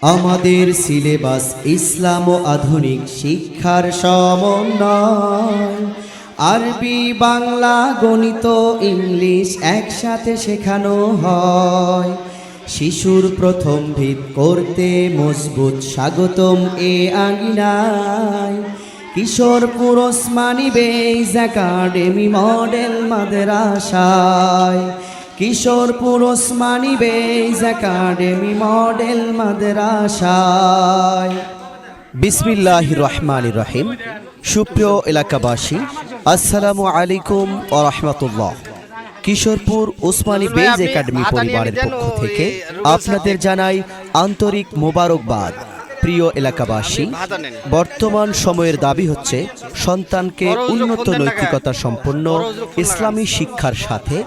আমাদের সিলেবাস ইসলাম ও আধুনিক শিক্ষার সমন্বয়। আরবি, বাংলা, গণিত, ইংলিশ একসাথে শেখানো হয়। শিশুর প্রথম ভিত করতে মজবুত স্বাগতম এ আঙিনায়। Kishorpur Osmani beige academy model মাদ্রাসায়। Kishorpur Osmani beige academy model মাদ্রাসায়। বিসমিল্লাহির রহমানির রহিম। সুপ্রিয় এলাকাবাসী, আসসালামু আলাইকুম ওয়া রাহমাতুল্লাহ। কিশোরপুর ওসমানী বেইজ একাডেমি পরিবারের পক্ষ থেকে আপনাদের জানাই আন্তরিক মোবারকবাদ। প্রিয় এলাকাবাসী, বর্তমান সময়ের দাবি হচ্ছে সন্তানকে উন্নত নৈতিকতা সম্পন্ন ইসলামী শিক্ষার সাথে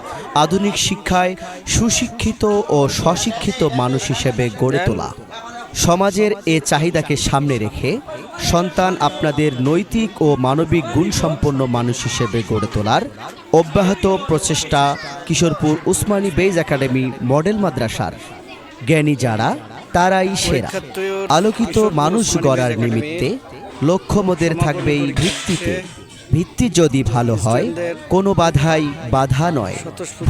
আধুনিক শিক্ষায় সুশিক্ষিত ও স্বশিক্ষিত মানুষ হিসেবে গড়ে তোলা। সমাজের এ চাহিদাকে সামনে রেখে সন্তান আপনাদের নৈতিক ও মানবিক গুণসম্পন্ন মানুষ হিসেবে গড়ে তোলার অব্যাহত প্রচেষ্টা Kishorpur Osmani beige academy Model মাদ্রাসার। জ্ঞানী যারা তারাই সেরা। আলোকিত মানুষ গড়ার নিমিত্তে লক্ষ্য মোদের থাকবেই ভিত্তিতে। ভিত্তি যদি ভালো হয় কোনো বাধাই বাধা নয়।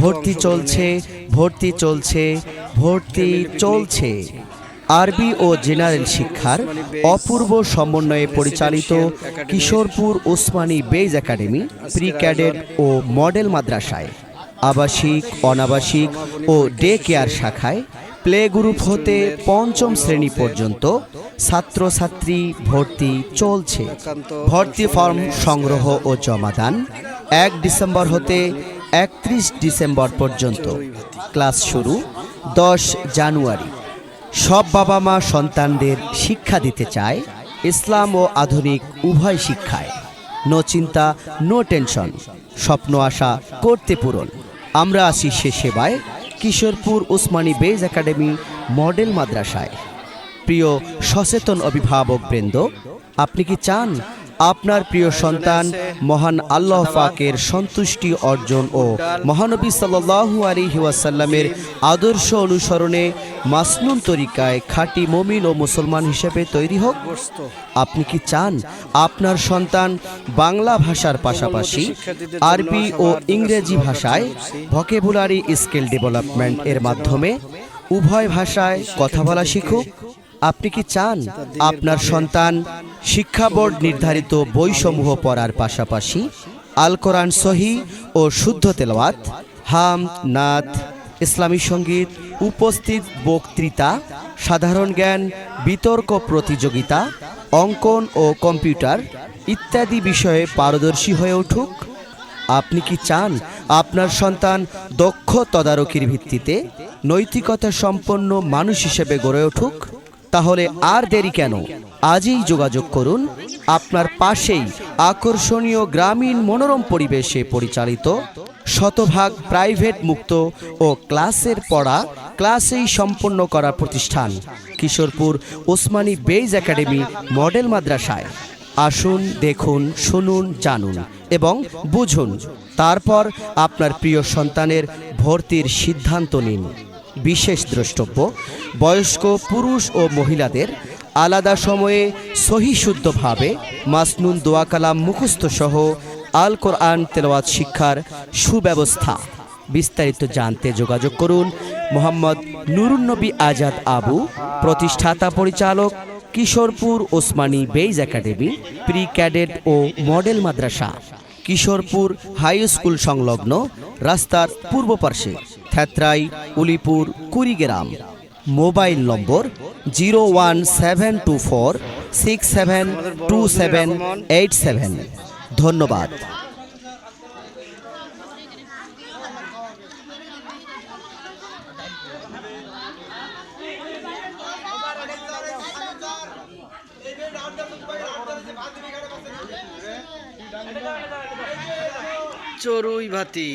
ভর্তি চলছে, ভর্তি চলছে, ভর্তি চলছে। আরবি ও জেনারেল শিক্ষার অপূর্ব সমন্বয়ে পরিচালিত Kishorpur Osmani beige academy pre cadet ও মডেল মাদ্রাসায় আবাসিক, অনাবাসিক ও ডে কেয়ার শাখায় প্লে গ্রুপ হতে পঞ্চম শ্রেণী পর্যন্ত ছাত্রছাত্রী ভর্তি চলছে। ভর্তি ফর্ম সংগ্রহ ও জমাদান 1 ডিসেম্বর হতে 31 ডিসেম্বর পর্যন্ত। ক্লাস শুরু 10 জানুয়ারি। সব বাবা মা সন্তানদের শিক্ষা দিতে চায় ইসলাম ও আধুনিক উভয় শিক্ষায়। নো চিন্তা, নো টেনশন, স্বপ্ন আশা করতে পূরণ। আমরা আছি সে সেবায় Kishorpur Osmani beige academy model মাদ্রাসায়। প্রিয় সচেতন অভিভাবক বৃন্দ, আপনি কি চান আপনার প্রিয় সন্তান মহান আল্লাহ পাকের সন্তুষ্টি অর্জন ও মহানবী সাল্লাল্লাহু আলাইহি ওয়াসাল্লামের আদর্শ অনুসরণে মাসনুন তরিকায় খাঁটি মুমিন ও মুসলমান হিসেবে তৈরি হোক? আপনি কি চান আপনার সন্তান বাংলা ভাষার পাশাপাশি আরবি ও ইংরেজি ভাষায় ভোকাবুলারি স্কিল ডেভেলপমেন্ট এর মাধ্যমে উভয় ভাষায় কথা বলা শিখুক? আপনি কি চান আপনার সন্তান শিক্ষা বোর্ড নির্ধারিত বইসমূহ পড়ার পাশাপাশি আল কোরআন সহিহ ও শুদ্ধ তেলাওয়াত, হামদ, নাত, ইসলামী সঙ্গীত, উপস্থিত বক্তৃতা, সাধারণ জ্ঞান, বিতর্ক প্রতিযোগিতা, অঙ্কন ও কম্পিউটার ইত্যাদি বিষয়ে পারদর্শী হয়ে উঠুক? আপনি কি চান আপনার সন্তান দক্ষ তদারকির ভিত্তিতে নৈতিকতা সম্পন্ন মানুষ হিসেবে গড়ে উঠুক? তাহলে আর দেরি কেন? আজই যোগাযোগ করুন আপনার পাশেই আকর্ষণীয় গ্রামীণ মনোরম পরিবেশে পরিচালিত শতভাগ প্রাইভেট মুক্ত ও ক্লাসের পড়া ক্লাসেই সম্পন্ন করা প্রতিষ্ঠান Kishorpur Osmani beige academy model মাদ্রাসায়। আসুন, দেখুন, শুনুন, জানুন এবং বুঝুন। তারপর আপনার প্রিয় সন্তানের ভর্তির সিদ্ধান্ত নিন। বিশেষ দ্রষ্টব্য: বয়স্ক পুরুষ ও মহিলাদের আলাদা সময়ে সহিশুদ্ধভাবে মাসনুন দোয়া কালাম মুখস্থ সহ আল কোরআন তেলাওয়াত শিক্ষার সুব্যবস্থা। বিস্তারিত জানতে যোগাযোগ করুন মোহাম্মদ নুরুন নবী আজাদ আবু, প্রতিষ্ঠাতা পরিচালক Kishorpur Osmani beige academy pre cadet ও model Madrasa, Kishorpur high school সংলগ্ন রাস্তার পূর্ব পার্শ্বে, থেত্রাই, উলিপুর, কুড়িগ্রাম। Mobile number 01724672787। ধন্যবাদ। চড়ুই ভাতি।